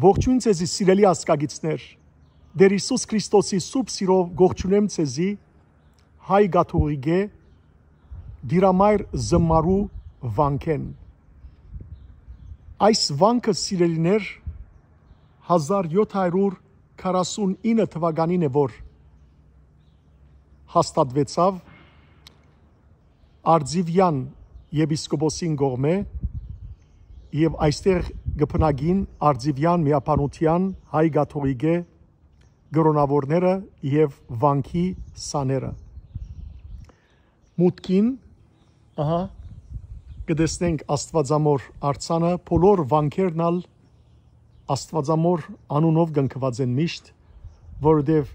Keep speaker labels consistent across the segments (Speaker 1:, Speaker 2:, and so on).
Speaker 1: Ողջույն ձեզի սիրելի ազգագիցներ, Տեր Հիսուս Քրիստոսի սուրբ սիրով գողջունեմ ձեզի, հայ գաթողիկե, դիրամայր զմարու վանքեն։ Այս վանքը սիրելիներ 1749 թվականին է որ հաստատվեցավ Արձիվյան եպիսկոպոսին կողմէ եւ այստեղ գտնագին Արձիվյան միապանության հայ գաթողիկե գրոնավորները եւ վանքի սաները։ Մուտքին կտեսնենք Աստվածամոր արձանը, բոլոր վանքերն ալ Աստվածամոր անունով գնքված են միշտ, որովհետեւ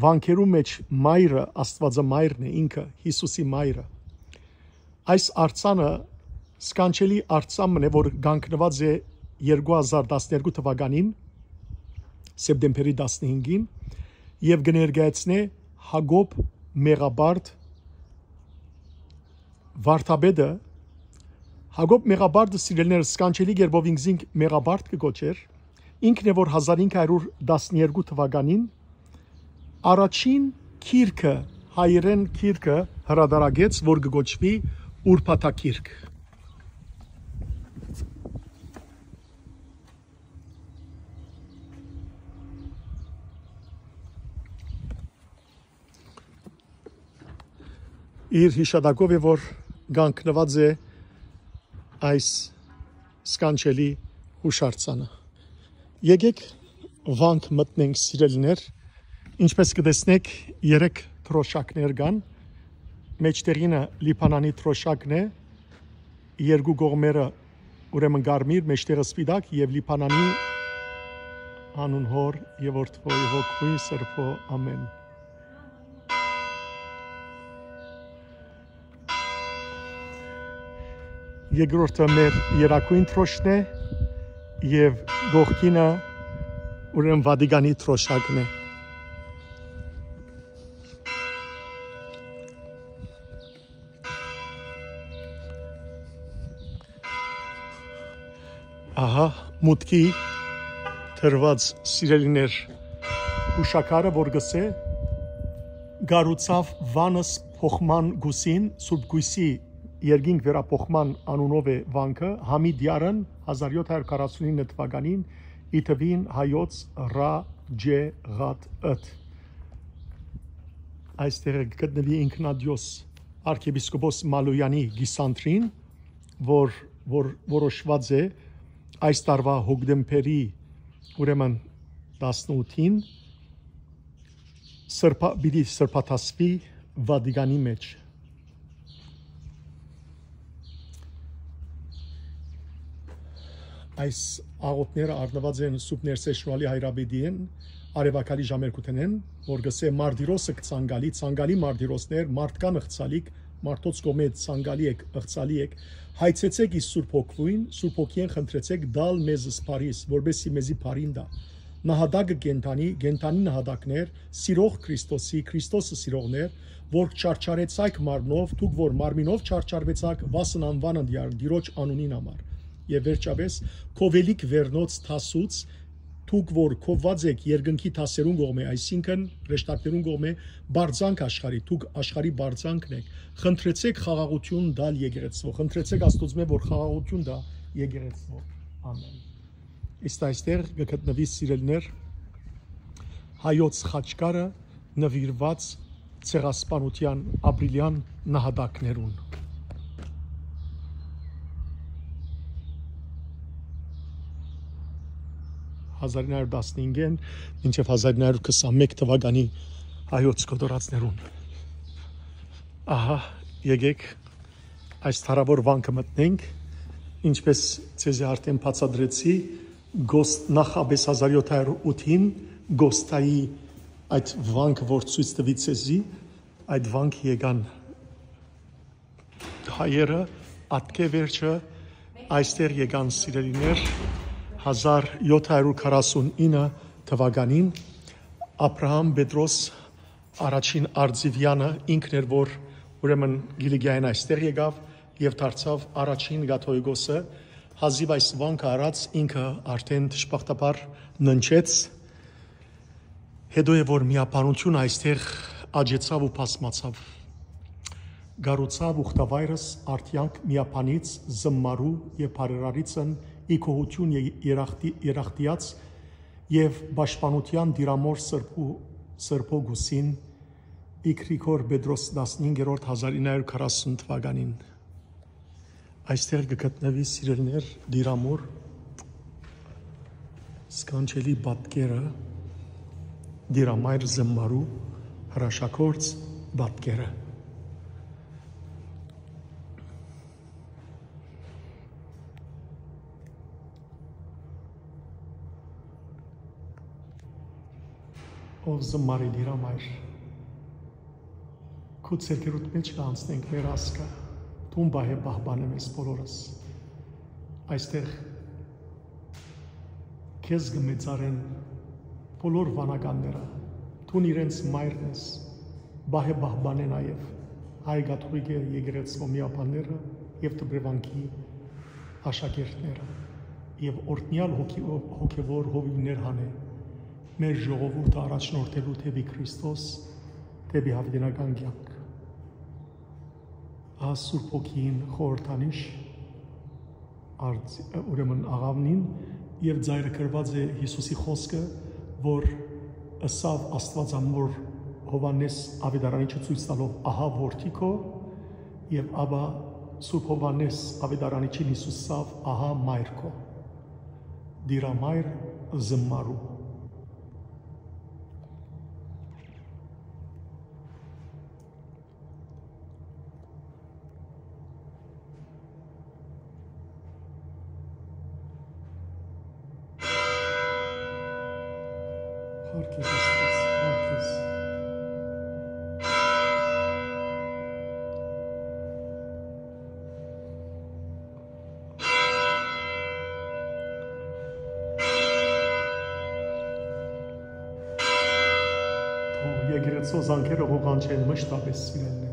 Speaker 1: վանքերու մեջ մայրը Աստվածամայրն է, ինքը Հիսուսի մայրը։ Այս արձանը սկանչելի արձանն է, որ գանքնված է 2012 թվականին սեպտեմբերի 15-ին եւ կներկայացնե Հակոբ Մեղաբարդ վարդապետը։ Հակոբ Մեղաբարդը սիրելիներ սկանչելի գերբով ինքզինք Մեղաբարդ կգոչեր, ինքն է որ 1512 թվականին առաջին քիրքը հայերեն քիրքը հրադարագեց, որ կգոչվի Ուրփաթակիրք։ Իր հիշատակով է որ գանքնված է այս սկանչելի հուշարձանը։ Եկեք վանք մտնենք սիրելիներ, ինչպես կտեսնեք 3 թրոշակներ կան, մեջտեղինը լիփանանի թրոշակն է, երկու կողմերը ուրեմն կարմիր, մեջտեղը սպիտակ եւ լիփանանի անուն հոր եւ որդվո եւ հոգու սրբո ամեն։ Երկրորդը մեր երակույն թրոշն է եւ գողքինը ուրեմն Վատիկանի թրոշակն է։ Ահա մուտքի թրված սիրելիներ հուշակարը, որ գսե գառուցավ վանս փոխման գուսին, Սուրբ Գույսի երկինք վերափոխման անունով է վանքը, Համիդյարն 1749 թվականին իթվին հայոց Ռաջեղատ այստեղ գտնվի ինքնադիոս arczepiskopos Մալոյանի գիսանտրին, որ որոշված է այս տարվա հոկտեմբերի ուրեմն 18-ին պիտի սրբաթասվի Վատիկանի մեջ։ Այս աղոթները առնված են Սուրբ Ներսեշնուալի հայրաբեդիեն, արևակալի ժամերկութենեն, որ գսե Մարտիրոսը ցանկալի Մարտիրոսներ, մարդկան ըղծալիք, մարդոց կողմէ ցանկալի եք, ըղծալի եք, հայցեցեք իս Սուրբ Հոգվույն, Սուրբ Հոգիեն խնդրեցեք դալ մեզ սպարիս, որբեսի մեզի բարին դա։ Նահատակը գենթանի նահատակներ, սիրող Քրիստոսի, Քրիստոսը սիրողներ, որ չարչարեցայք մարմնով, դուք որ մարմինով չարչարվեցաք, վասն անվանը Տիրոջ անունին համար։ Եվ վերջապես քովելիք վերնոց թասուց դուք որ քոված եք երկնքի թասերուն կողմէ, այսինքն ռեշտակներուն կողմէ բարձանք աշխարհի, դուք աշխարհի բարձանքն եք, խնդրեցեք խաղաղություն դալ եկեղեցվո, խնդրեցեք Աստծո որ խաղաղություն դա եկեղեցվո։ Ամեն։ Իսկ այստեղ գտնվի սիրելիներ հայոց խաչկարը նվիրված ցեղասպանության ապրիլյան նահատակներուն։ 1915-ին մինչև 1921 թվականի հայոց կոտորածներուն։ Ահա, եկեք այս թարավոր վանքը մտնենք, ինչպես ցեզի արդեն բացատրեցի, նախաբես 1708-ին Գոստայի այդ վանքը որ ցույց տվի ցեզի, այդ վանք եկան հայերը, ատկե վերջը այստեղ եկան սիրելիներ 1749 թվականին Աբրահամ Պետրոս առաջին Արձիվյանը ինքն էր որ ուրեմն Գիլիգիային այստեղ եկավ եւ դարձավ առաջին գաթողիկոսը հազիվ այս վանքը արած ինքը արդեն դժբախտաբար ննչեց, հետո է որ միապանություն այստեղ աճեցավ ու փասմացավ, գառուցավ ուխտավայրս արդյանք միապանից զմմարու եւ բարերարիցն իքոհություն երախտիած եւ պաշտպանության դիրամոր սրբո գուսին Իգրիգոր Պետրոս 15-րդ 1940 թվականին այստեղ կգտնվի սիրելիներ դիրամոր սքանչելի պատկերը դիրամայր զմմարու հրաշագործ պատկերը ով զմարի դիրամայր քո ցերկերուտ մեջ կանցնենք մեր ասկա տուն է բահբանում ես բոլորս այստեղ քեզ գմեծարեն բոլոր վանականները տուն իրենց մայրն ես բահե բահբան է նաև հայ կաթողիկ եկեղեցու միապանները եւ դպրևանքի աշակերտները եւ օրտնյալ հոգեվոր հովիվներ հանե մեր ժողովուրդը առաջնորդելու թեպի Քրիստոս, թեպի հավիտենական կյանք։ Սուրբ Հոգին խորհրդանիշ ուրեմն աղավնին եւ ձայրը գրված է Հիսուսի խոսքը, որ ըսավ Աստվածամոր Հովանես Ավետարանիչը ցույց տալով ահա որդիքո եւ ապա Սուրբ Հովանես Ավետարանիչին Հիսուսավ ահա մայրքո։ Դիրամայր զմմարու Հարքեզ Աստված, հարքեզ Թող եկեղեցու զանգերը հողանչեն մշտապես սիրելներ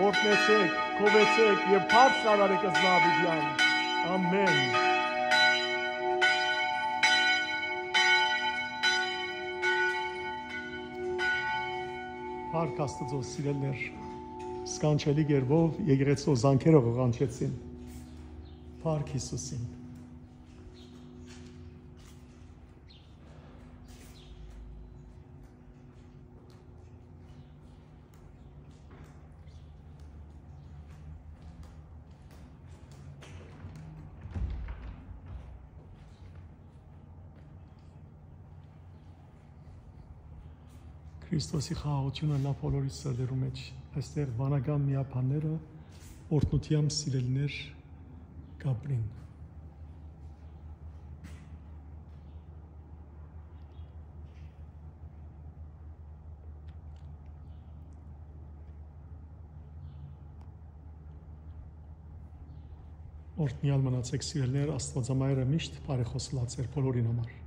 Speaker 1: Օրհնեցեք, գովեցեք եւ բարձր արարեք զնավիդյան։ Ամեն։ Փառք Աստծո սիրելներ, սքանչելի գերբով եկեղեցու զանգերը ղողանչեցին։ Փառք Հիսուսին։ Քրիստոսի խաղաղությունը նա բոլորի սրտերու մեջ այստեղ վանական միապանները օրհնությամբ սիրելիներ կապրին օրհնյալ մնացեք սիրելիներ Աստվածամայրը միշտ բարեխոսլացեր բոլորին համար